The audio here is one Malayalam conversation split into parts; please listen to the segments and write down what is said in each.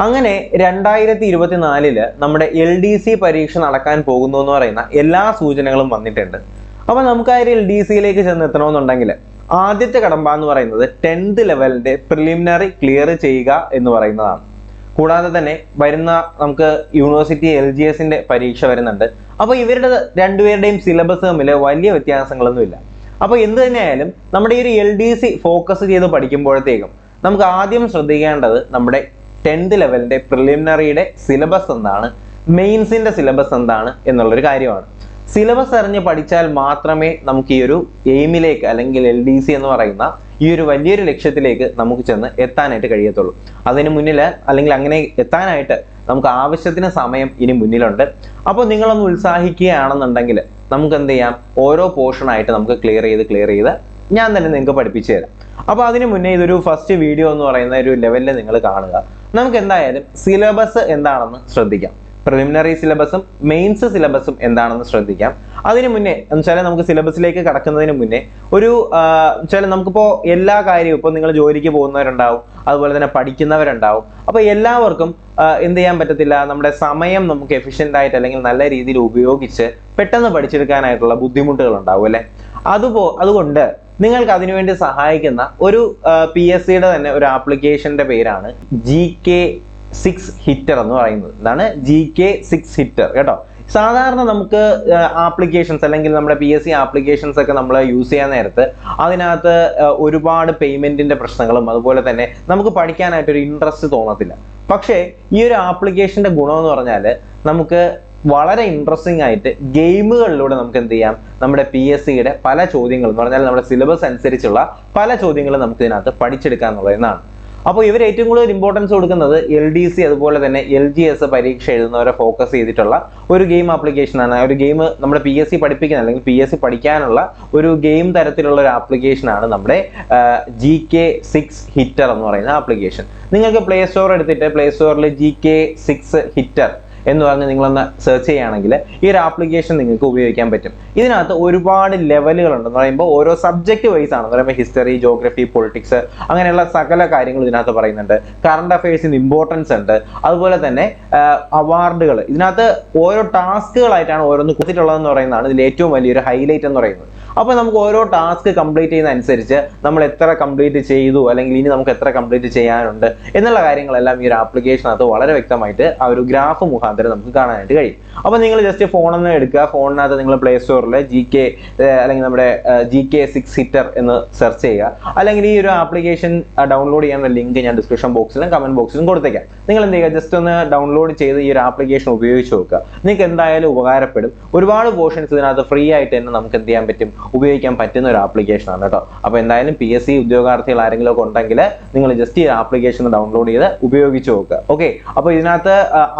അങ്ങനെ 2024 നമ്മുടെ LDC പരീക്ഷ നടക്കാൻ പോകുന്നു എന്ന് പറയുന്ന എല്ലാ സൂചനകളും വന്നിട്ടുണ്ട്. അപ്പോൾ നമുക്ക് ആ LDCയിലേക്ക് ചെന്നെത്തണമെന്നുണ്ടെങ്കിൽ ആദ്യത്തെ കടമ്പ എന്ന് പറയുന്നത് 10th ലെവലിന്റെ പ്രിലിമിനറി ക്ലിയർ ചെയ്യുക എന്ന് പറയുന്നതാണ്. കൂടാതെ തന്നെ വരുന്ന നമുക്ക് യൂണിവേഴ്സിറ്റി LGSന്റെ പരീക്ഷ വരുന്നുണ്ട്. അപ്പോൾ ഇവരുടെ രണ്ടുപേരുടെയും സിലബസ് തമ്മിൽ വലിയ വ്യത്യാസങ്ങളൊന്നുമില്ല. അപ്പോൾ എന്ത് തന്നെയായാലും നമ്മുടെ ഈ ഒരു LDC ഫോക്കസ് ചെയ്ത് പഠിക്കുമ്പോഴത്തേക്കും നമുക്ക് ആദ്യം ശ്രദ്ധിക്കേണ്ടത് നമ്മുടെ 10th ലെവലിന്റെ പ്രിലിമിനറിയുടെ സിലബസ് എന്താണ്, മെയിൻസിന്റെ സിലബസ് എന്താണ് എന്നുള്ളൊരു കാര്യമാണ്. സിലബസ് അറിഞ്ഞ് പഠിച്ചാൽ മാത്രമേ നമുക്ക് ഈ ഒരു എയിമിലേക്ക് അല്ലെങ്കിൽ LDC എന്ന് പറയുന്ന ഈ ഒരു വലിയൊരു ലക്ഷ്യത്തിലേക്ക് നമുക്ക് ചെന്ന് എത്താനായിട്ട് കഴിയത്തുള്ളൂ. അതിന് മുന്നിൽ അല്ലെങ്കിൽ അങ്ങനെ എത്താനായിട്ട് നമുക്ക് ആവശ്യത്തിന് സമയം ഇനി മുന്നിലുണ്ട്. അപ്പോൾ നിങ്ങളൊന്ന് ഉത്സാഹിക്കുകയാണെന്നുണ്ടെങ്കിൽ നമുക്ക് എന്ത് ചെയ്യാം, ഓരോ പോർഷനായിട്ട് നമുക്ക് ക്ലിയർ ചെയ്ത് ഞാൻ തന്നെ നിങ്ങൾക്ക് പഠിപ്പിച്ചു തരാം. അപ്പോൾ അതിന് മുന്നേ ഇതൊരു ഫസ്റ്റ് വീഡിയോ എന്ന് പറയുന്ന ഒരു ലെവലിൽ നിങ്ങൾ കാണുക. നമുക്ക് എന്തായാലും സിലബസ് എന്താണെന്ന് ശ്രദ്ധിക്കാം. പ്രിലിമിനറി സിലബസും മെയിൻസ് സിലബസും എന്താണെന്ന് ശ്രദ്ധിക്കാം. അതിന് മുന്നേ എന്നുവെച്ചാൽ നമുക്ക് സിലബസിലേക്ക് കടക്കുന്നതിന് മുന്നേ ഒരു വെച്ചാൽ നമുക്കിപ്പോൾ എല്ലാ കാര്യവും ഇപ്പോൾ നിങ്ങൾ ജോലിക്ക് പോകുന്നവരുണ്ടാവും, അതുപോലെ തന്നെ പഠിക്കുന്നവരുണ്ടാവും. അപ്പോൾ എല്ലാവർക്കും എന്ത് ചെയ്യാൻ പറ്റത്തില്ല, നമ്മുടെ സമയം നമുക്ക് എഫിഷ്യൻ്റ് ആയിട്ട് അല്ലെങ്കിൽ നല്ല രീതിയിൽ ഉപയോഗിച്ച് പെട്ടെന്ന് പഠിച്ചെടുക്കാനായിട്ടുള്ള ബുദ്ധിമുട്ടുകൾ ഉണ്ടാവും അല്ലേ. അതുകൊണ്ട് നിങ്ങൾക്ക് അതിനുവേണ്ടി സഹായിക്കുന്ന ഒരു PSCയുടെ തന്നെ ഒരു ആപ്ലിക്കേഷന്റെ പേരാണ് GKSIXHITTER എന്ന് പറയുന്നത്. എന്താണ് GKSIXHITTER കേട്ടോ. സാധാരണ നമുക്ക് ആപ്ലിക്കേഷൻസ് അല്ലെങ്കിൽ നമ്മുടെ PSC ആപ്ലിക്കേഷൻസ് ഒക്കെ നമ്മൾ യൂസ് ചെയ്യാൻ നേരത്ത് അതിനകത്ത് ഒരുപാട് പേയ്മെന്റിന്റെ പ്രശ്നങ്ങളും അതുപോലെ തന്നെ നമുക്ക് പഠിക്കാനായിട്ടൊരു ഇൻട്രസ്റ്റ് തോന്നത്തില്ല. പക്ഷേ ഈ ഒരു ആപ്ലിക്കേഷന്റെ ഗുണമെന്ന് പറഞ്ഞാൽ നമുക്ക് വളരെ ഇൻട്രസ്റ്റിംഗ് ആയിട്ട് ഗെയിമുകളിലൂടെ നമുക്ക് എന്ത് ചെയ്യാം, നമ്മുടെ PSCയുടെ പല ചോദ്യങ്ങളും എന്ന് പറഞ്ഞാൽ നമ്മുടെ സിലബസ് അനുസരിച്ചുള്ള പല ചോദ്യങ്ങളും നമുക്ക് ഇതിനകത്ത് പഠിച്ചെടുക്കുക എന്നുള്ളതാണ്. അപ്പോൾ ഇവർ ഏറ്റവും കൂടുതൽ ഇമ്പോർട്ടൻസ് കൊടുക്കുന്നത് LDC അതുപോലെ തന്നെ LGS പരീക്ഷ എഴുതുന്നവരെ ഫോക്കസ് ചെയ്തിട്ടുള്ള ഒരു ഗെയിം ആപ്ലിക്കേഷനാണ്. ഒരു ഗെയിം നമ്മുടെ PSC പഠിപ്പിക്കുന്ന അല്ലെങ്കിൽ PSC പഠിക്കാനുള്ള ഒരു ഗെയിം തരത്തിലുള്ള ഒരു ആപ്ലിക്കേഷനാണ് നമ്മുടെ GKSIXHITTER എന്ന് പറയുന്ന ആപ്ലിക്കേഷൻ. നിങ്ങൾക്ക് പ്ലേ സ്റ്റോർ എടുത്തിട്ട് പ്ലേ സ്റ്റോറിൽ GKSIXHITTER എന്ന് പറഞ്ഞ് നിങ്ങളൊന്ന് സെർച്ച് ചെയ്യുകയാണെങ്കിൽ ഈ ഒരു ആപ്ലിക്കേഷൻ നിങ്ങൾക്ക് ഉപയോഗിക്കാൻ പറ്റും. ഇതിനകത്ത് ഒരുപാട് ലെവലുകളുണ്ട് എന്ന് പറയുമ്പോൾ ഓരോ സബ്ജക്റ്റ് വൈസ് ആണ്. എന്ന് പറയുമ്പോൾ ഹിസ്റ്ററി, ജോഗ്രഫി, പൊളിറ്റിക്സ് അങ്ങനെയുള്ള സകല കാര്യങ്ങൾ ഇതിനകത്ത് പറയുന്നുണ്ട്. കറണ്ട് അഫയേഴ്സിന് ഇമ്പോർട്ടൻസ് ഉണ്ട്. അതുപോലെ തന്നെ അവാർഡുകൾ ഇതിനകത്ത് ഓരോ ടാസ്കുകളായിട്ടാണ് ഓരോന്ന് കൊടുത്തിട്ടുള്ളതെന്ന് പറയുന്നതാണ് ഇതിൽ ഏറ്റവും വലിയൊരു ഹൈലൈറ്റ് എന്ന് പറയുന്നത്. അപ്പോൾ നമുക്ക് ഓരോ ടാസ്ക് കംപ്ലീറ്റ് ചെയ്യുന്ന അനുസരിച്ച് നമ്മൾ എത്ര കംപ്ലീറ്റ് ചെയ്തു അല്ലെങ്കിൽ ഇനി നമുക്ക് എത്ര കംപ്ലീറ്റ് ചെയ്യാനുണ്ട് എന്നുള്ള കാര്യങ്ങളെല്ലാം ഈ ഒരു ആപ്ലിക്കേഷനകത്ത് വളരെ വ്യക്തമായിട്ട് ആ ഒരു ഗ്രാഫ് മുഖാന്തരം നമുക്ക് കാണാനായിട്ട് കഴിയും. അപ്പോൾ നിങ്ങൾ ജസ്റ്റ് ഫോണൊന്ന് എടുക്കുക. ഫോണിനകത്ത് നിങ്ങൾ പ്ലേ സ്റ്റോറിൽ അല്ലെങ്കിൽ നമ്മുടെ GKSIXHITTER എന്ന് സെർച്ച് ചെയ്യുക. അല്ലെങ്കിൽ ഈ ഒരു ആപ്ലിക്കേഷൻ ഡൗൺലോഡ് ചെയ്യാനുള്ള ലിങ്ക് ഞാൻ ഡിസ്ക്രിപ്ഷൻ ബോക്സിലും കമന്റ് ബോക്സിലും കൊടുത്തേക്കാം. നിങ്ങൾ എന്ത് ചെയ്യുക, ജസ്റ്റ് ഒന്ന് ഡൗൺലോഡ് ചെയ്ത് ഈ ഒരു ആപ്ലിക്കേഷൻ ഉപയോഗിച്ച് നോക്കുക. നിങ്ങൾക്ക് എന്തായാലും ഉപകാരപ്പെടും. ഒരുപാട് പോർഷൻസ് ഇതിനകത്ത് ഫ്രീ ആയിട്ട് തന്നെ നമുക്ക് എന്ത് ചെയ്യാൻ പറ്റും, ഉപയോഗിക്കാൻ പറ്റുന്ന ഒരു ആപ്ലിക്കേഷനാണ് കേട്ടോ. അപ്പോൾ എന്തായാലും PSC ഉദ്യോഗാർത്ഥികൾ ആരെങ്കിലും ഒക്കെ ഉണ്ടെങ്കിൽ നിങ്ങൾ ജസ്റ്റ് ഈ ആപ്ലിക്കേഷൻ ഡൗൺലോഡ് ചെയ്ത് ഉപയോഗിച്ച് നോക്കുക. ഓക്കെ. അപ്പോൾ ഇതിനകത്ത്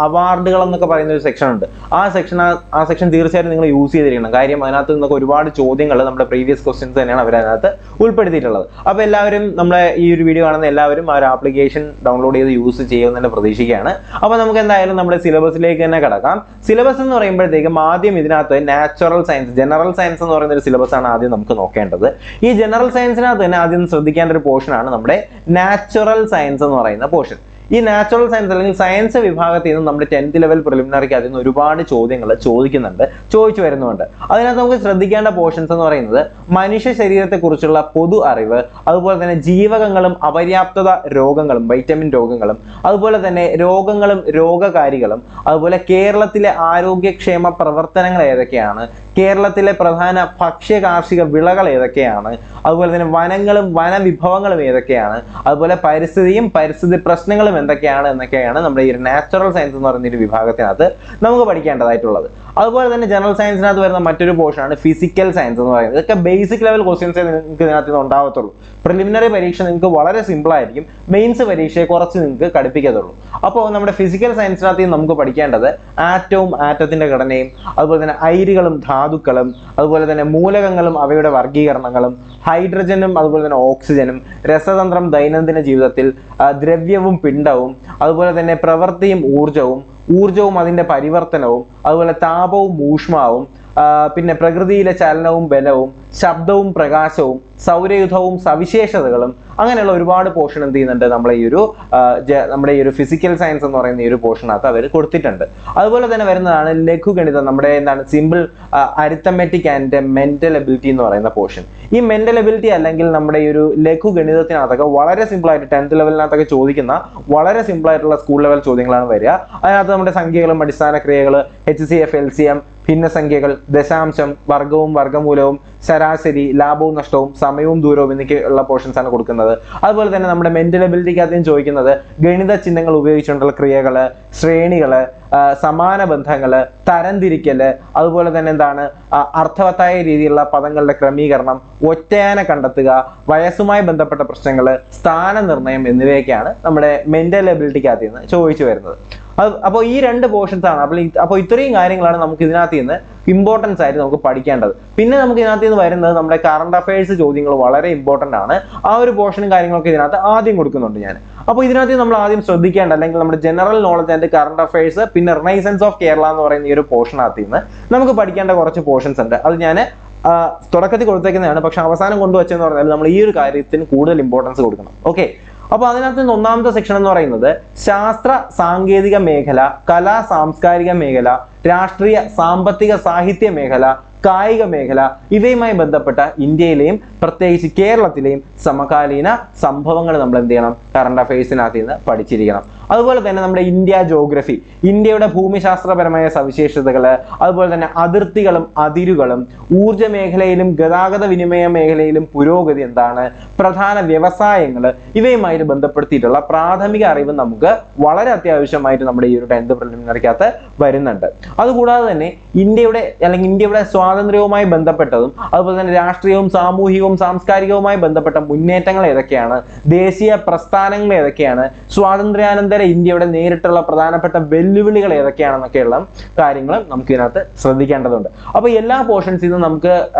അവാർഡുകൾ എന്നൊക്കെ പറയുന്ന ഒരു സെക്ഷൻ ഉണ്ട്. ആ സെക്ഷൻ തീർച്ചയായിട്ടും നിങ്ങൾ യൂസ് ചെയ്തിരിക്കണം. കാര്യം അതിനകത്ത് നിന്നൊക്കെ ഒരുപാട് ചോദ്യങ്ങൾ നമ്മുടെ പ്രീവിയസ് ക്വസ്റ്റ്യൻസ് തന്നെയാണ് അവർ അതിനകത്ത് ഉൾപ്പെടുത്തിയിട്ടുള്ളത്. അപ്പോൾ എല്ലാവരും നമ്മുടെ ഈ ഒരു വീഡിയോ കാണുന്ന എല്ലാവരും ആ ഒരു ആപ്ലിക്കേഷൻ ഡൗൺലോഡ് ചെയ്ത് യൂസ് ചെയ്യുമെന്ന് തന്നെ പ്രതീക്ഷിക്കുകയാണ്. അപ്പോൾ നമുക്ക് എന്തായാലും നമ്മുടെ സിലബസിലേക്ക് തന്നെ കിടക്കാം. സിലബസ് എന്ന് പറയുമ്പോഴത്തേക്കും ആദ്യം ഇതിനകത്ത് നാച്ചുറൽ സയൻസ്, ജനറൽ സയൻസ് എന്ന് പറയുന്ന ഒരു സിലബസ് ആണ് ആദ്യം നമുക്ക് നോക്കേണ്ടത്. ഈ ജനറൽ സയൻസിനകത്ത് തന്നെ ആദ്യം ശ്രദ്ധിക്കേണ്ട ഒരു പോർഷനാണ് നമ്മുടെ നാച്ചുറൽ സയൻസ് എന്ന് പറയുന്ന പോർഷൻ. ഈ നാച്ചുറൽ സയൻസ് അല്ലെങ്കിൽ സയൻസ് വിഭാഗത്തിൽ നിന്ന് നമ്മുടെ 10th ലെവൽ പ്രിലിമിനറിക്ക് അതിൽ നിന്ന് ഒരുപാട് ചോദ്യങ്ങൾ ചോദിച്ചു വരുന്നുണ്ട്. അതിനകത്ത് നമുക്ക് ശ്രദ്ധിക്കേണ്ട പോർഷൻസ് എന്ന് പറയുന്നത് മനുഷ്യ ശരീരത്തെക്കുറിച്ചുള്ള പൊതു അറിവ്, അതുപോലെ തന്നെ ജീവകങ്ങളും അപര്യാപ്തത രോഗങ്ങളും, വൈറ്റമിൻ രോഗങ്ങളും, അതുപോലെ തന്നെ രോഗങ്ങളും രോഗകാരികളും, അതുപോലെ കേരളത്തിലെ ആരോഗ്യക്ഷേമ പ്രവർത്തനങ്ങൾ ഏതൊക്കെയാണ്, കേരളത്തിലെ പ്രധാന ഭക്ഷ്യ കാർഷിക വിളകൾ ഏതൊക്കെയാണ്, അതുപോലെ തന്നെ വനങ്ങളും വനവിഭവങ്ങളും ഏതൊക്കെയാണ്, അതുപോലെ പരിസ്ഥിതിയും പരിസ്ഥിതി പ്രശ്നങ്ങളും എന്നൊക്കെയാണ് നമ്മുടെ ഈ നാച്ചുറൽ സയൻസ് എന്ന് പറയുന്ന ഒരു വിഭാഗത്തിനകത്ത് നമുക്ക് പഠിക്കേണ്ടതായിട്ടുള്ളത്. അതുപോലെ തന്നെ ജനറൽ സയൻസിനകത്ത് വരുന്ന മറ്റൊരു പോർഷനാണ് ഫിസിക്കൽ സയൻസ് എന്ന് പറയുന്നത്. ഇതൊക്കെ ബേസിക് ലെവൽ ക്വസ്റ്റ്യൻസേ നിങ്ങൾക്ക് ഇതിനകത്ത് നിന്ന് ഉണ്ടാവത്തുള്ളൂ. പ്രിലിമിനറി പരീക്ഷ നിങ്ങൾക്ക് വളരെ സിമ്പിൾ ആയിരിക്കും, മെയിൻസ് പരീക്ഷയെ കുറച്ച് നിങ്ങൾക്ക് കടുപ്പിക്കത്തുള്ളൂ. അപ്പോൾ നമ്മുടെ ഫിസിക്കൽ സയൻസിനകത്ത് നമുക്ക് പഠിക്കേണ്ടത് ആറ്റവും ആറ്റത്തിന്റെ ഘടനയും, അതുപോലെ തന്നെ അയിരുകളും ധാതുക്കളും, അതുപോലെ തന്നെ മൂലകങ്ങളും അവയുടെ വർഗീകരണങ്ങളും, ഹൈഡ്രജനും അതുപോലെ തന്നെ ഓക്സിജനും, രസതന്ത്രം ദൈനംദിന ജീവിതത്തിൽ, ദ്രവ്യവും പിണ്ഡവും, അതുപോലെ തന്നെ പ്രവൃത്തിയും ഊർജവും അതിന്റെ പരിവർത്തനവും, അതുപോലെ താപവും ഊഷ്മാവും, പിന്നെ പ്രകൃതിയിലെ ചലനവും ബലവും, ശബ്ദവും പ്രകാശവും, സൗരയുധവും സവിശേഷതകളും, അങ്ങനെയുള്ള ഒരുപാട് പോർഷൻ എന്ത് ചെയ്യുന്നുണ്ട് നമ്മുടെ ഈ ഒരു ഫിസിക്കൽ സയൻസ് എന്ന് പറയുന്ന ഈ ഒരു പോർഷനകത്ത് അവർ കൊടുത്തിട്ടുണ്ട്. അതുപോലെ തന്നെ വരുന്നതാണ് ലഘുഗണിതം, നമ്മുടെ എന്താണ് simple arithmetic and mental ability എന്ന് പറയുന്ന പോർഷൻ. ഈ മെന്റൽ എബിലിറ്റി അല്ലെങ്കിൽ നമ്മുടെ ഈ ഒരു ലഘുഗണിതത്തിനകത്തൊക്കെ വളരെ സിമ്പിൾ ആയിട്ട് 10th ലെവലിനകത്തൊക്കെ ചോദിക്കുന്ന വളരെ സിമ്പിൾ ആയിട്ടുള്ള സ്കൂൾ ലെവൽ ചോദ്യങ്ങളാണ് വരിക. അതിനകത്ത് നമ്മുടെ സംഖ്യകളും അടിസ്ഥാന ക്രിയകൾ, HCF, LCM, ഭിന്നസംഖ്യകൾ, ദശാംശം, വർഗവും വർഗമൂലവും, ശരാശരി, ലാഭവും നഷ്ടവും, സമയവും ദൂരവും എന്നൊക്കെയുള്ള പോർഷൻസ് ആണ് കൊടുക്കുന്നത്. അതുപോലെ തന്നെ നമ്മുടെ മെന്റൽ എബിലിറ്റിക്ക് ആദ്യം ചോദിക്കുന്നത് ഗണിത ചിഹ്നങ്ങൾ ഉപയോഗിച്ചുകൊണ്ടുള്ള ക്രിയകള്, ശ്രേണികള്, സമാന ബന്ധങ്ങള്, തരംതിരിക്കല്, അതുപോലെ തന്നെ എന്താണ് അർത്ഥവത്തായ രീതിയിലുള്ള പദങ്ങളുടെ ക്രമീകരണം, ഒറ്റയാന കണ്ടെത്തുക, വയസ്സുമായി ബന്ധപ്പെട്ട പ്രശ്നങ്ങള്, സ്ഥാനനിർണയം എന്നിവയൊക്കെയാണ് നമ്മുടെ മെന്റൽ എബിലിറ്റിക്കകത്ത് നിന്ന് ചോദിച്ചു വരുന്നത്. അപ്പോൾ ഈ 2 പോർഷൻസ് ആണ്. അപ്പോൾ ഇത്രയും കാര്യങ്ങളാണ് നമുക്ക് ഇതിനകത്ത് നിന്ന് ഇമ്പോർട്ടൻസ് ആയിട്ട് നമുക്ക് പഠിക്കേണ്ടത്. പിന്നെ നമുക്ക് ഇതിനകത്ത് നിന്ന് വരുന്നത് നമ്മുടെ കറണ്ട് അഫയേഴ്സ് ചോദ്യങ്ങൾ വളരെ ഇമ്പോർട്ടന്റ് ആണ്. ആ ഒരു പോർഷനും കാര്യങ്ങളൊക്കെ ഇതിനകത്ത് ആദ്യം കൊടുക്കുന്നുണ്ട് ഞാൻ. അപ്പോൾ ഇതിനകത്ത് നമ്മൾ ആദ്യം ശ്രദ്ധിക്കേണ്ട അല്ലെങ്കിൽ നമ്മുടെ general knowledge and current affairs, പിന്നെ റിനൈസൻസ് ഓഫ് കേരള എന്ന് പറയുന്ന ഈ ഒരു പോർഷനകത്ത് നിന്ന് നമുക്ക് പഠിക്കേണ്ട കുറച്ച് പോർഷൻസ് ഉണ്ട്. അത് ഞാൻ തുടക്കത്തിൽ കൊടുത്തേക്കുന്നതാണ്, പക്ഷെ അവസാനം കൊണ്ടുവച്ചെന്ന് പറഞ്ഞാൽ നമ്മൾ ഈ ഒരു കാര്യത്തിന് കൂടുതൽ ഇമ്പോർട്ടൻസ് കൊടുക്കണം. ഓക്കെ, അപ്പോൾ അതിനകത്ത് നിന്ന് ഒന്നാമത്തെ സെക്ഷൻ എന്ന് പറയുന്നത് ശാസ്ത്ര സാങ്കേതിക മേഖല, കലാ സാംസ്കാരിക മേഖല, രാഷ്ട്രീയ സാമ്പത്തിക സാഹിത്യ മേഖല, കായിക മേഖല, ഇവയുമായി ബന്ധപ്പെട്ട ഇന്ത്യയിലെയും പ്രത്യേകിച്ച് കേരളത്തിലെയും സമകാലീന സംഭവങ്ങൾ നമ്മൾ എന്ത് ചെയ്യണം, കറണ്ട് അഫയേഴ്സിനകത്ത് നിന്ന് പഠിച്ചിരിക്കണം. അതുപോലെ തന്നെ നമ്മുടെ ഇന്ത്യ ജോഗ്രഫി, ഇന്ത്യയുടെ ഭൂമിശാസ്ത്രപരമായ സവിശേഷതകള്, അതുപോലെ തന്നെ അതിർത്തികളും അതിരുകളും, ഊർജ്ജ മേഖലയിലും ഗതാഗത വിനിമയ മേഖലയിലും പുരോഗതി എന്താണ്, പ്രധാന വ്യവസായങ്ങൾ, ഇവയുമായിട്ട് ബന്ധപ്പെടുത്തിയിട്ടുള്ള പ്രാഥമിക അറിവ് നമുക്ക് വളരെ അത്യാവശ്യമായിട്ട് നമ്മുടെ ഈ ഒരു 10th പ്രിലിമിനറിക്കകത്ത് വരുന്നുണ്ട്. അതുകൂടാതെ തന്നെ ഇന്ത്യയുടെ സ്വാതന്ത്ര്യവുമായി ബന്ധപ്പെട്ടതും അതുപോലെ തന്നെ രാഷ്ട്രീയവും സാമൂഹികവും സാംസ്കാരികവുമായി ബന്ധപ്പെട്ട മുന്നേറ്റങ്ങൾ ഏതൊക്കെയാണ്, ദേശീയ പ്രസ്ഥാനങ്ങൾ ഏതൊക്കെയാണ്, സ്വാതന്ത്ര്യാനന്തര ഇന്ത്യയുടെ നേരിട്ടുള്ള പ്രധാനപ്പെട്ട വെല്ലുവിളികൾ ഏതൊക്കെയാണെന്നൊക്കെയുള്ള കാര്യങ്ങൾ നമുക്ക് ഇതിനകത്ത് ശ്രദ്ധിക്കേണ്ടതുണ്ട്. അപ്പോൾ എല്ലാ പോർഷൻസിൽ നിന്നും നമുക്ക്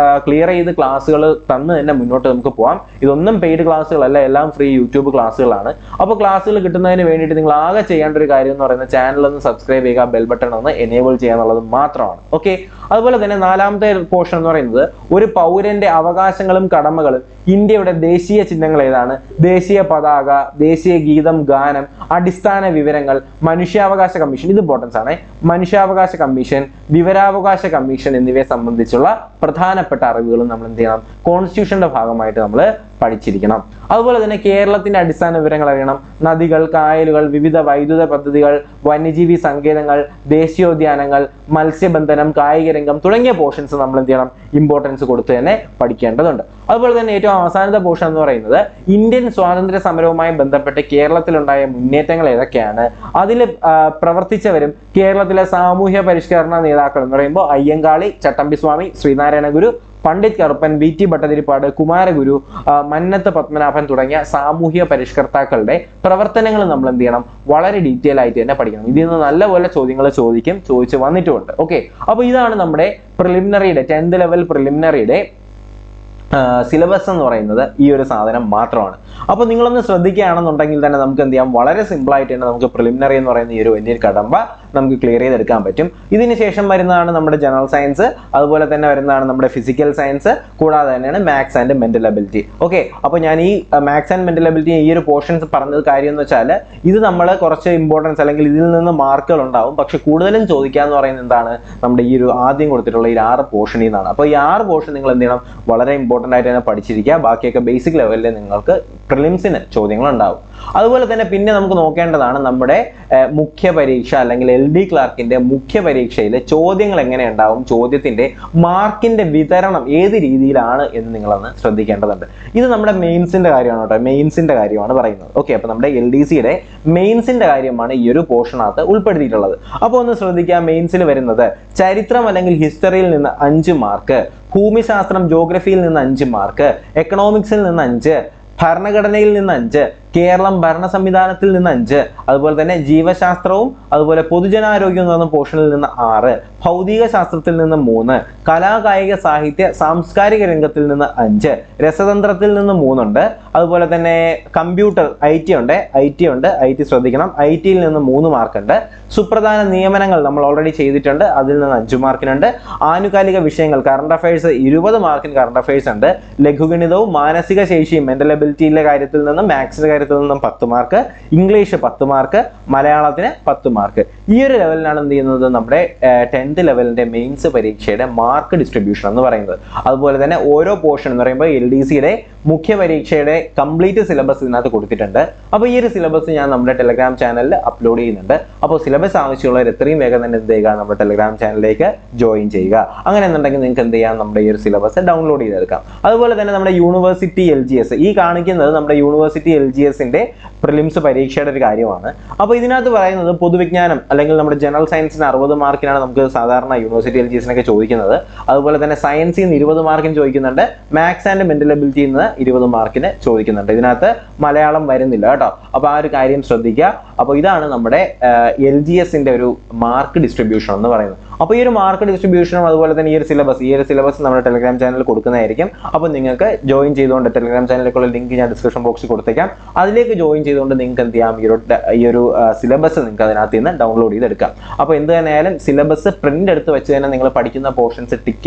ക്ലിയർ ചെയ്ത് ക്ലാസ്സുകൾ തന്ന് തന്നെ മുന്നോട്ട് നമുക്ക് പോകാം. ഇതൊന്നും പെയ്ഡ് ക്ലാസ്സുകളല്ല, എല്ലാം ഫ്രീ യൂട്യൂബ് ക്ലാസ്സുകളാണ്. അപ്പോൾ ക്ലാസ്സുകൾ കിട്ടുന്നതിന് വേണ്ടിയിട്ട് നിങ്ങൾ ആകെ ചെയ്യേണ്ട ഒരു കാര്യം എന്ന് പറയുന്നത് ചാനൽ ഒന്ന് സബ്സ്ക്രൈബ് ചെയ്യുക, ബെൽ ബട്ടൺ ഒന്ന് എനേബിൾ ചെയ്യുക എന്നുള്ളത് മാത്രമാണ്. ഓക്കെ, അതുപോലെ തന്നെ നാലാമത്തെ പോർഷൻ എന്ന് പറയുന്നത് ഒരു പൗരന്റെ അവകാശങ്ങളും കടമകളും, ഇന്ത്യയുടെ ദേശീയ ചിഹ്നങ്ങൾ ഏതാണ്, ദേശീയ പതാക, ദേശീയ ഗീതം, ഗാനം, അടിസ്ഥാന വിവരങ്ങൾ, മനുഷ്യാവകാശ കമ്മീഷൻ, ഇത് ഇമ്പോർട്ടൻസ് ആണ്, മനുഷ്യാവകാശ കമ്മീഷൻ, വിവരാവകാശ കമ്മീഷൻ എന്നിവയെ സംബന്ധിച്ചുള്ള പ്രധാനപ്പെട്ട അറിവുകളും നമ്മൾ എന്ത് ചെയ്യണം, കോൺസ്റ്റിറ്റ്യൂഷന്റെ ഭാഗമായിട്ട് നമ്മൾ പഠിച്ചിരിക്കണം. അതുപോലെ തന്നെ കേരളത്തിന്റെ അടിസ്ഥാന വിവരങ്ങൾ അറിയണം, നദികൾ, കായലുകൾ, വിവിധ വൈദ്യുത പദ്ധതികൾ, വന്യജീവി സങ്കേതങ്ങൾ, ദേശീയോദ്യാനങ്ങൾ, മത്സ്യബന്ധനം, കായിക രംഗം തുടങ്ങിയ പോർഷൻസ് നമ്മൾ എന്ത് ചെയ്യണം, ഇമ്പോർട്ടൻസ് കൊടുത്ത് തന്നെ പഠിക്കേണ്ടതുണ്ട്. അതുപോലെ തന്നെ ഏറ്റവും അവസാനത്തെ പോർഷൻ എന്ന് പറയുന്നത് ഇന്ത്യൻ സ്വാതന്ത്ര്യ സമരവുമായി ബന്ധപ്പെട്ട് കേരളത്തിലുണ്ടായ മുന്നേറ്റങ്ങൾ ഏതൊക്കെയാണ്, അതിൽ പ്രവർത്തിച്ചവരും കേരളത്തിലെ സാമൂഹ്യ പരിഷ്കരണ നേതാക്കൾ എന്ന് പറയുമ്പോൾ അയ്യങ്കാളി, ചട്ടമ്പിസ്വാമി, ശ്രീനാരായണ ഗുരു, പണ്ഡിറ്റ് കറുപ്പൻ, VT ഭട്ടതിരിപ്പാട്, കുമാരഗുരു, മന്നത്ത് പത്മനാഭൻ തുടങ്ങിയ സാമൂഹ്യ പരിഷ്കർത്താക്കളുടെ പ്രവർത്തനങ്ങൾ നമ്മൾ എന്ത് ചെയ്യണം, വളരെ ഡീറ്റെയിൽ ആയിട്ട് തന്നെ പഠിക്കണം. ഇതിൽ നിന്ന് നല്ലപോലെ ചോദ്യങ്ങൾ ചോദിച്ചു വന്നിട്ടുമുണ്ട്. ഓക്കെ, അപ്പോൾ ഇതാണ് നമ്മുടെ പ്രിലിമിനറിയുടെ 10th ലെവൽ പ്രിലിമിനറിയുടെ സിലബസ് എന്ന് പറയുന്നത് ഈ ഒരു സാധനം മാത്രമാണ്. അപ്പോൾ നിങ്ങളൊന്ന് ശ്രദ്ധിക്കുകയാണെന്നുണ്ടെങ്കിൽ തന്നെ നമുക്ക് എന്ത് ചെയ്യാം, വളരെ സിമ്പിൾ ആയിട്ട് തന്നെ നമുക്ക് പ്രിലിമിനറി എന്ന് പറയുന്ന ഈ ഒരു വലിയൊരു കടമ്പ നമുക്ക് ക്ലിയർ ചെയ്തെടുക്കാൻ പറ്റും. ഇതിന് ശേഷം വരുന്നതാണ് നമ്മുടെ ജനറൽ സയൻസ്, അതുപോലെ തന്നെ വരുന്നതാണ് നമ്മുടെ ഫിസിക്കൽ സയൻസ്, കൂടാതെ തന്നെയാണ് maths and mental ability. Okay, അപ്പോൾ ഞാൻ ഈ മാത്സ് ആൻഡ് മെന്റൽ എബിലിറ്റി ഈ ഒരു പോർഷൻസ് പറഞ്ഞത് കാര്യം എന്ന് വെച്ചാൽ ഇത് നമ്മൾ കുറച്ച് ഇമ്പോർട്ടൻസ് അല്ലെങ്കിൽ ഇതിൽ നിന്ന് മാർക്കുകൾ ഉണ്ടാവും, പക്ഷെ കൂടുതലും ചോദിക്കാന്ന് പറയുന്നത് എന്താണ്, നമ്മുടെ ഈ ഒരു ആദ്യം കൊടുത്തിട്ടുള്ള ഈ 6 പോർഷനിൽ നിന്നാണ്. അപ്പോൾ ഈ 6 പോർഷൻ നിങ്ങൾ എന്ത് ചെയ്യണം, വളരെ ഇമ്പോർട്ടൻ്റ് ആയിട്ട് തന്നെ പഠിച്ചിരിക്കുക. ബാക്കിയൊക്കെ ബേസിക് ലെവലിൽ നിങ്ങൾക്ക് പ്രിലിംസിന് ചോദ്യങ്ങൾ ഉണ്ടാവും. അതുപോലെ തന്നെ പിന്നെ നമുക്ക് നോക്കേണ്ടതാണ് നമ്മുടെ മുഖ്യ പരീക്ഷ അല്ലെങ്കിൽ LD ക്ലാർക്കിന്റെ മുഖ്യ പരീക്ഷയിൽ ചോദ്യങ്ങൾ എങ്ങനെ ഉണ്ടാവും, ചോദ്യത്തിന്റെ മാർക്കിന്റെ വിതരണം ഏത് രീതിയിലാണ് എന്ന് നിങ്ങളൊന്ന് ശ്രദ്ധിക്കേണ്ടതുണ്ട്. ഇത് നമ്മുടെ മെയിൻസിന്റെ കാര്യമാണ് കേട്ടോ, മെയിൻസിന്റെ കാര്യമാണ് പറയുന്നത്. ഓക്കെ, അപ്പൊ നമ്മുടെ LDCയുടെ മെയിൻസിന്റെ കാര്യമാണ് ഈ ഒരു പോർഷനകത്ത് ഉൾപ്പെടുത്തിയിട്ടുള്ളത്. അപ്പോൾ ഒന്ന് ശ്രദ്ധിക്കുക, മെയിൻസിൽ വരുന്നത് ചരിത്രം അല്ലെങ്കിൽ ഹിസ്റ്ററിയിൽ നിന്ന് 5 മാർക്ക്, ഭൂമിശാസ്ത്രം ജോഗ്രഫിയിൽ നിന്ന് 5 മാർക്ക്, എക്കണോമിക്സിൽ നിന്ന് 5, ഭരണഘടനയിൽ നിന്ന് 5, കേരളം ഭരണ സംവിധാനത്തിൽ നിന്ന് 5, അതുപോലെ തന്നെ ജീവശാസ്ത്രവും അതുപോലെ പൊതുജനാരോഗ്യം എന്ന് പറഞ്ഞ പോർഷനിൽ നിന്ന് 6, ഭൗതിക ശാസ്ത്രത്തിൽ നിന്ന് 3, കലാകായിക സാഹിത്യ സാംസ്കാരിക രംഗത്തിൽ നിന്ന് 5, രസതന്ത്രത്തിൽ നിന്ന് 3 ഉണ്ട്, അതുപോലെ തന്നെ കമ്പ്യൂട്ടർ IT ഉണ്ട്, IT ശ്രദ്ധിക്കണം. IT-യിൽ നിന്ന് 3 മാർക്ക് ഉണ്ട്. സുപ്രധാന നിയമനങ്ങൾ നമ്മൾ ഓൾറെഡി ചെയ്തിട്ടുണ്ട്, അതിൽ നിന്ന് 5 മാർക്കിനുണ്ട്. ആനുകാലിക വിഷയങ്ങൾ കറണ്ട് അഫയേഴ്സ് 20 മാർക്കിന് കറണ്ട് അഫയേഴ്സ് ഉണ്ട്. ലഘുഗണിതവും മാനസിക ശേഷിയും മെന്റൽ എബിലിറ്റിയിലെ കാര്യത്തിൽ നിന്നും മാത്സിന്റെ കാര്യത്തിൽ നിന്നും 10 മാർക്ക്, ഇംഗ്ലീഷ് 10 മാർക്ക്, മലയാളത്തിന് 10 മാർക്ക്. ഈ ഒരു ലെവലിലാണ് എന്ത് ചെയ്യുന്നത് നമ്മുടെ 10th ലെവലിന്റെ മെയിൻസ് പരീക്ഷയുടെ മാർക്ക് ഡിസ്ട്രിബ്യൂഷൻ എന്ന് പറയുന്നത്. അതുപോലെ തന്നെ ഓരോ പോർഷൻ എന്ന് പറയുമ്പോൾ LDCയുടെ മുഖ്യ പരീക്ഷയുടെ കംപ്ലീറ്റ് സിലബസ് ഇതിനകത്ത് കൊടുത്തിട്ടുണ്ട്. അപ്പോൾ ഈ ഒരു സിലബസ് ഞാൻ നമ്മുടെ ടെലഗ്രാം ചാനലിൽ അപ്ലോഡ് ചെയ്യുന്നുണ്ട്. അപ്പോൾ സിലബസ് ആവശ്യമുള്ളവർ എത്രയും വേഗം തന്നെ എന്ത് ചെയ്യുക, നമ്മുടെ ടെലഗ്രാം ചാനലിലേക്ക് ജോയിൻ ചെയ്യുക. അങ്ങനെ എന്നുണ്ടെങ്കിൽ നിങ്ങൾക്ക് എന്ത് ചെയ്യാം, നമ്മുടെ ഈ ഒരു സിലബസ് ഡൗൺലോഡ് ചെയ്തെടുക്കാം. അതുപോലെ തന്നെ നമ്മുടെ യൂണിവേഴ്സിറ്റി LGS ഈ കാണിക്കുന്നത് നമ്മുടെ യൂണിവേഴ്സിറ്റി LGSന്റെ പ്രിലിംസ് പരീക്ഷയുടെ ഒരു കാര്യമാണ്. അപ്പോൾ ഇതിനകത്ത് പറയുന്നത് പൊതുവിജ്ഞാനം അല്ലെങ്കിൽ നമ്മുടെ ജനറൽ സയൻസിന് 60 മാർക്കിനാണ് നമുക്ക് സാധാരണ യൂണിവേഴ്സിറ്റി LGSനൊക്കെ ചോദിക്കുന്നത്. അതുപോലെ തന്നെ സയൻസിൽ നിന്ന് 20 മാർക്കിന് ചോദിക്കുന്നുണ്ട്. മാത്സ് ആൻഡ് മെന്റൽ എബിലിറ്റിയിൽ നിന്ന് 20 മാർക്കിന് ചോദിക്കുന്നുണ്ട്. ഇതിനകത്ത് മലയാളം വരുന്നില്ല കേട്ടോ. അപ്പോൾ ആ ഒരു കാര്യം ശ്രദ്ധിക്കുക. അപ്പോൾ ഇതാണ് നമ്മുടെ LGSന്റെ ഒരു മാർക്ക് ഡിസ്ട്രിബ്യൂഷൻ എന്ന് പറയുന്നത്. അപ്പോൾ ഈ ഒരു മാർക്ക് ഡിസ്ട്രിബ്യൂഷനും അതുപോലെ തന്നെ ഈ ഒരു സിലബസ് നമ്മുടെ ടെലഗ്രാം ചാനലിൽ കൊടുക്കുന്നതായിരിക്കും. അപ്പോൾ നിങ്ങൾക്ക് ജോയിൻ ചെയ്തുകൊണ്ട് ടെലഗ്രാം ചാനലിലേക്കുള്ള ലിങ്ക് ഞാൻ ഡിസ്ക്രിപ്ഷൻ ബോക്സിൽ കൊടുത്തേക്കാം. അതിലേക്ക് ജോയിൻ ചെയ്തുകൊണ്ട് നിങ്ങൾക്ക് എന്ത് ചെയ്യാം, ഈ ഒരു സിലബസ് നിങ്ങൾക്ക് അതിനകത്ത് നിന്ന് ഡൗൺലോഡ് ചെയ്തെടുക്കാം. അപ്പോൾ എന്ത് തന്നെയായാലും സിലബസ് പ്രിന്റ് എടുത്ത് വെച്ച് തന്നെ നിങ്ങൾ പഠിക്കുന്ന പോർഷൻസ് ടിക്ക്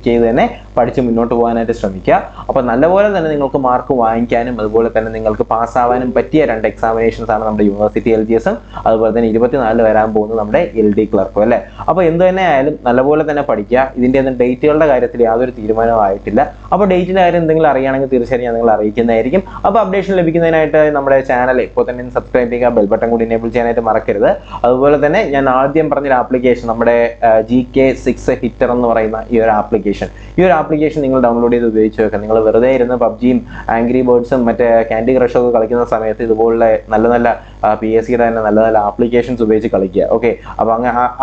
ചെയ്ത് തന്നെ പഠിച്ച് മുന്നോട്ട് പോകാനായിട്ട് ശ്രമിക്കുക. അപ്പോൾ നല്ലപോലെ തന്നെ നിങ്ങൾക്ക് മാർക്ക് വാങ്ങിക്കാനും അതുപോലെ തന്നെ നിങ്ങൾക്ക് പാസ്സാവാനും പറ്റിയ 2 എക്സാമിനേഷൻസ് ആണ് നമ്മുടെ യൂണിവേഴ്സിറ്റി LGSും അതുപോലെ തന്നെ 24 വരാൻ പോകുന്നത് നമ്മുടെ LD ക്ലർക്കും അല്ലേ. അപ്പോൾ എന്ത് തന്നെ ആയാലും നല്ലപോലെ തന്നെ പഠിക്കുക. ഇതിന്റെ ഒന്നും ഡേറ്റുകളുടെ കാര്യത്തിൽ യാതൊരു തീരുമാനവും ആയിട്ടില്ല. അപ്പോൾ ഡേറ്റിന്റെ കാര്യം എന്തെങ്കിലും അറിയുകയാണെങ്കിൽ തീർച്ചയായും ഞാൻ നിങ്ങൾ അറിയിക്കുന്നതായിരിക്കും. അപ്പോൾ അപ്ഡേഷൻ ലഭിക്കുന്നതിനായിട്ട് നമ്മുടെ ചാനൽ ഇപ്പോൾ തന്നെ സബ്സ്ക്രൈബ് ചെയ്യുക, ബെൽ ബട്ടൺ കൂടി എനേബിൾ ചെയ്യാനായിട്ട് മറക്കരുത്. അതുപോലെ തന്നെ ഞാൻ ആദ്യം പറഞ്ഞൊരു ആപ്ലിക്കേഷൻ നമ്മുടെ GKSIXHITTER എന്ന് പറയുന്ന ഈ ഒരു ആപ്ലിക്കേഷൻ നിങ്ങൾ ഡൗൺലോഡ് ചെയ്ത് ഉപയോഗിച്ച് വെക്കുക. നിങ്ങൾ വെറുതെ ഇരുന്ന് പബ്ജിയും ആംഗ്രി ബേർഡ്സും മറ്റേ ക്യാൻഡി ക്രഷും ഒക്കെ കളിക്കുന്ന സമയത്ത് ഇതുപോലുള്ള നല്ല PSCയുടെ തന്നെ നല്ല ആപ്ലിക്കേഷൻസ് ഉപയോഗിച്ച് കളിക്കുക. ഓക്കെ, അപ്പോൾ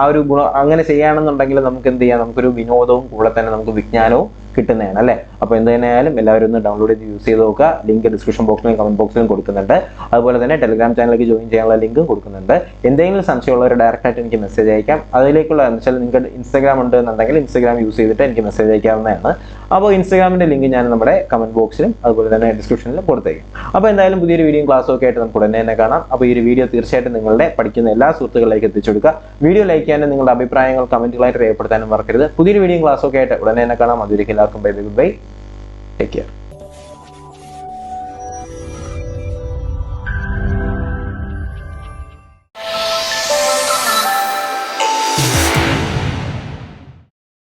ആ ഒരു ഗുണം അങ്ങനെ ചെയ്യുകയാണെന്നുണ്ടെങ്കിൽ നമുക്ക് എന്ത് ചെയ്യാം, നമുക്കൊരു വിനോദവും കൂടെ തന്നെ നമുക്ക് വിജ്ഞാനവും കിട്ടുന്നതാണ് അല്ലേ. അപ്പോൾ എന്ത് തന്നെയായാലും എല്ലാവരും ഒന്ന് ഡൗൺലോഡ് ചെയ്ത് യൂസ് ചെയ്ത് നോക്കുക. ലിങ്ക് ഡിസ്ക്രിപ്ഷൻ ബോക്സിലും കമന്റ് ബോക്സിലും കൊടുക്കുന്നുണ്ട്. അതുപോലെ തന്നെ ടെലഗ്രാം ചാനലിലേക്ക് ജോയിൻ ചെയ്യാനുള്ള ലിങ്കും കൊടുക്കുന്നുണ്ട്. എന്തെങ്കിലും സംശയമുള്ളവർ ഡയറക്റ്റ് ആയിട്ട് എനിക്ക് മെസ്സേജ് അയക്കാം. അതിലേക്കുള്ള എന്ന് വെച്ചാൽ നിങ്ങൾക്ക് ഇൻസ്റ്റാഗ്രാം ഉണ്ട് എന്നുണ്ടെങ്കിൽ ഇൻസ്റ്റാഗ്രാം യൂസ് ചെയ്തിട്ട് എനിക്ക് മെസ്സേജ് അയക്കാവുന്നതാണ്. അപ്പോൾ ഇൻസ്റ്റാഗ്രാമിന്റെ ലിങ്ക് ഞാൻ നമ്മുടെ കമന്റ് ബോക്സിലും അതുപോലെ തന്നെ ഡിസ്ക്രിപ്ഷനിലും കൊടുത്തേക്കും. അപ്പോൾ എന്തായാലും പുതിയൊരു വീഡിയോയും ക്ലാസ്സും ഒക്കെ ആയിട്ട് നമുക്ക് ഉടനെ തന്നെ കാണാം. അപ്പോൾ ഈ ഒരു വീഡിയോ തീർച്ചയായിട്ടും നിങ്ങളുടെ പഠിക്കുന്ന എല്ലാ സുഹൃത്തുക്കളിലേക്ക് എത്തിച്ചു കൊടുക്കുക. വീഡിയോ ലൈക്ക് ചെയ്യാനും നിങ്ങളുടെ അഭിപ്രായങ്ങൾ കമന്റുകളായിട്ട് രേഖപ്പെടുത്താനും മറക്കരുത്. പുതിയൊരു വീഡിയോയും ക്ലാസ്സും ഒക്കെ ആയിട്ട് ഉടനെ തന്നെ കാണാം. അതുവരെയും എല്ലാവർക്കും bye bye, good bye, take care.